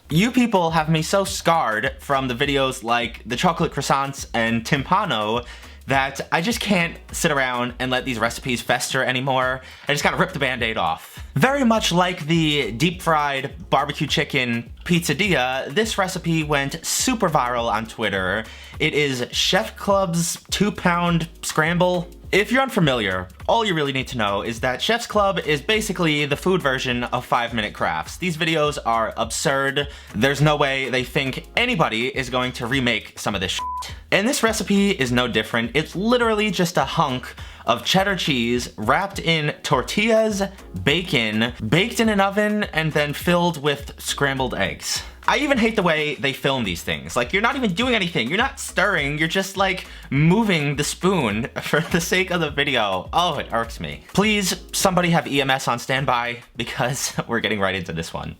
You people have me so scarred from the videos like the chocolate croissants and timpano that I just can't sit around and let these recipes fester anymore. I just gotta rip the band-aid off. Very much like the deep fried barbecue chicken pizzadilla, this recipe went super viral on Twitter. It is Chefclub's 2-pound scramble. If you're unfamiliar, all you really need to know is that Chefclub is basically the food version of 5-minute crafts. These videos are absurd. There's no way they think anybody is going to remake some of this shit. And this recipe is no different. It's literally just a hunk of cheddar cheese wrapped in tortillas, bacon, baked in an oven, and then filled with scrambled eggs. I even hate the way they film these things. Like, you're not even doing anything. You're not stirring. You're just, like, moving the spoon for the sake of the video. Oh, it irks me. Please, somebody have EMS on standby, because we're getting right into this one.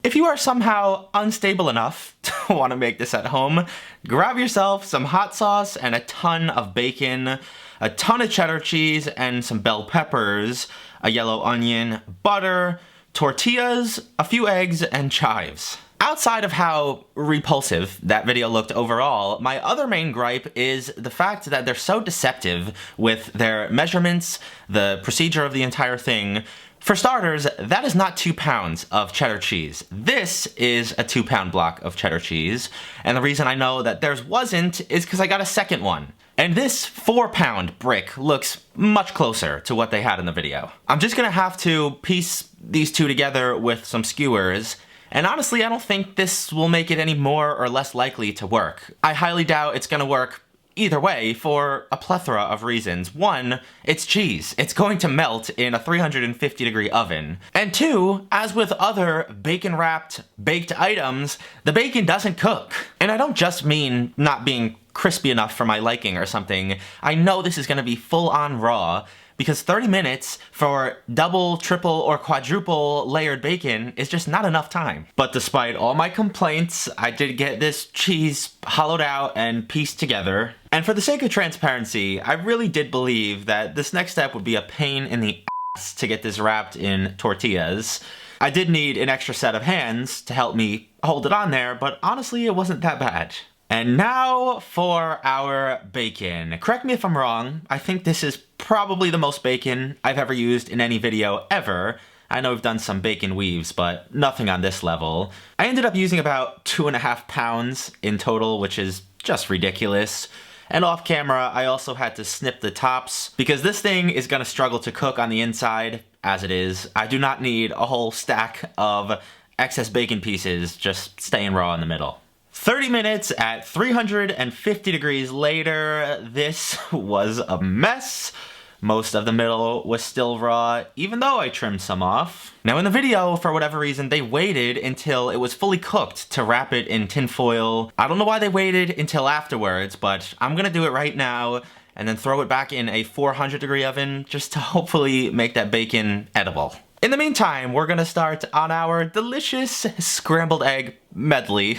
If you are somehow unstable enough to want to make this at home, grab yourself some hot sauce and a ton of bacon, a ton of cheddar cheese and some bell peppers, a yellow onion, butter, tortillas, a few eggs, and chives. Outside of how repulsive that video looked overall, my other main gripe is the fact that they're so deceptive with their measurements, the procedure of the entire thing. For starters, that is not 2 pounds of cheddar cheese. This is a 2-pound block of cheddar cheese, and the reason I know that theirs wasn't is because I got a second one. And this 4-pound brick looks much closer to what they had in the video. I'm just gonna have to piece these two together with some skewers, and honestly, I don't think this will make it any more or less likely to work. I highly doubt it's gonna work either way for a plethora of reasons. One, it's cheese. It's going to melt in a 350-degree oven. And two, as with other bacon-wrapped baked items, the bacon doesn't cook. And I don't just mean not being crispy enough for my liking or something. I know this is gonna be full-on raw, because 30 minutes for double, triple, or quadruple layered bacon is just not enough time. But despite all my complaints, I did get this cheese hollowed out and pieced together. And for the sake of transparency, I really did believe that this next step would be a pain in the ass to get this wrapped in tortillas. I did need an extra set of hands to help me hold it on there, but honestly, it wasn't that bad. And now for our bacon. Correct me if I'm wrong, I think this is probably the most bacon I've ever used in any video ever. I know we've done some bacon weaves, but nothing on this level. I ended up using about 2.5 pounds in total, which is just ridiculous. And off camera, I also had to snip the tops, because this thing is gonna struggle to cook on the inside, as it is. I do not need a whole stack of excess bacon pieces just staying raw in the middle. 30 minutes at 350 degrees later, this was a mess. Most of the middle was still raw, even though I trimmed some off. Now in the video, for whatever reason, they waited until it was fully cooked to wrap it in tinfoil. I don't know why they waited until afterwards, but I'm gonna do it right now and then throw it back in a 400-degree oven just to hopefully make that bacon edible. In the meantime, we're gonna start on our delicious scrambled egg medley.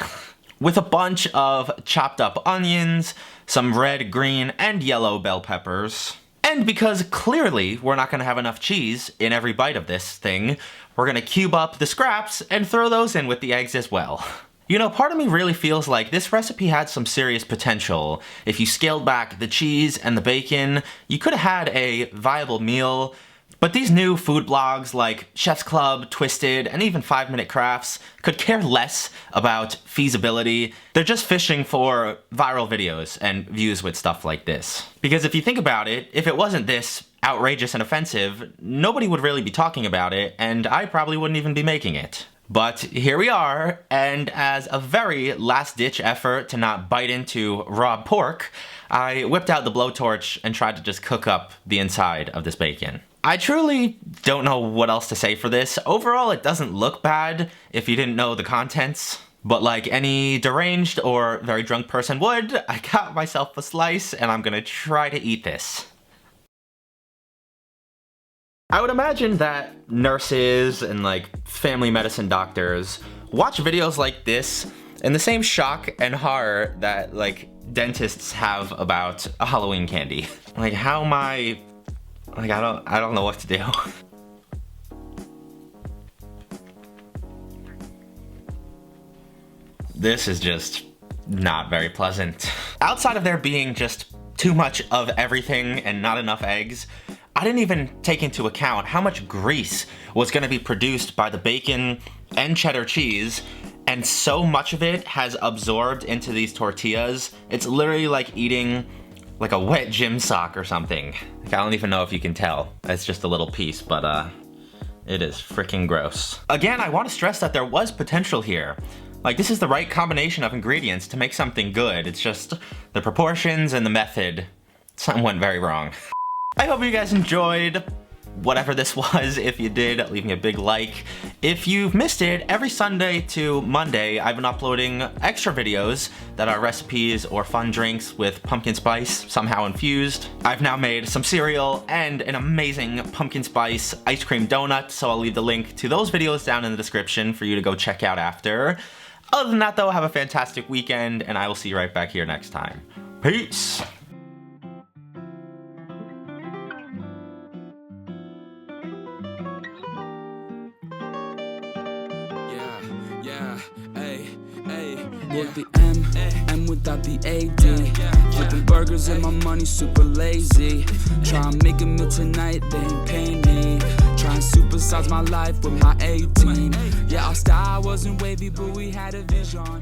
With a bunch of chopped up onions, some red, green, and yellow bell peppers. And because clearly we're not gonna have enough cheese in every bite of this thing, we're gonna cube up the scraps and throw those in with the eggs as well. You know, part of me really feels like this recipe had some serious potential. If you scaled back the cheese and the bacon, you could have had a viable meal. But these new food blogs like Chefclub, Twisted, and even 5-Minute Crafts could care less about feasibility. They're just fishing for viral videos and views with stuff like this. Because if you think about it, if it wasn't this outrageous and offensive, nobody would really be talking about it, and I probably wouldn't even be making it. But here we are, and as a very last-ditch effort to not bite into raw pork, I whipped out the blowtorch and tried to just cook up the inside of this bacon. I truly don't know what else to say for this. Overall, it doesn't look bad if you didn't know the contents. But like any deranged or very drunk person would, I got myself a slice and I'm gonna try to eat this. I would imagine that nurses and like family medicine doctors watch videos like this in the same shock and horror that like dentists have about a Halloween candy. Like, how am I... Like, I don't know what to do. This is just not very pleasant. Outside of there being just too much of everything and not enough eggs, I didn't even take into account how much grease was gonna be produced by the bacon and cheddar cheese, and so much of it has absorbed into these tortillas. It's literally like eating like a wet gym sock or something. Like, I don't even know if you can tell. It's just a little piece, but it is freaking gross. Again, I want to stress that there was potential here. Like, this is the right combination of ingredients to make something good. It's just the proportions and the method. Something went very wrong. I hope you guys enjoyed whatever this was. If you did, leave me a big like. If you've missed it, every Sunday to Monday, I've been uploading extra videos that are recipes or fun drinks with pumpkin spice somehow infused. I've now made some cereal and an amazing pumpkin spice ice cream donut, so I'll leave the link to those videos down in the description for you to go check out after. Other than that though, have a fantastic weekend, and I will see you right back here next time. Peace! With the M without the AD. Flipping burgers and my money super lazy. Try and make a meal tonight, they ain't paying me. Try and supersize my life with my A-team. Yeah, our style wasn't wavy, but we had a vision.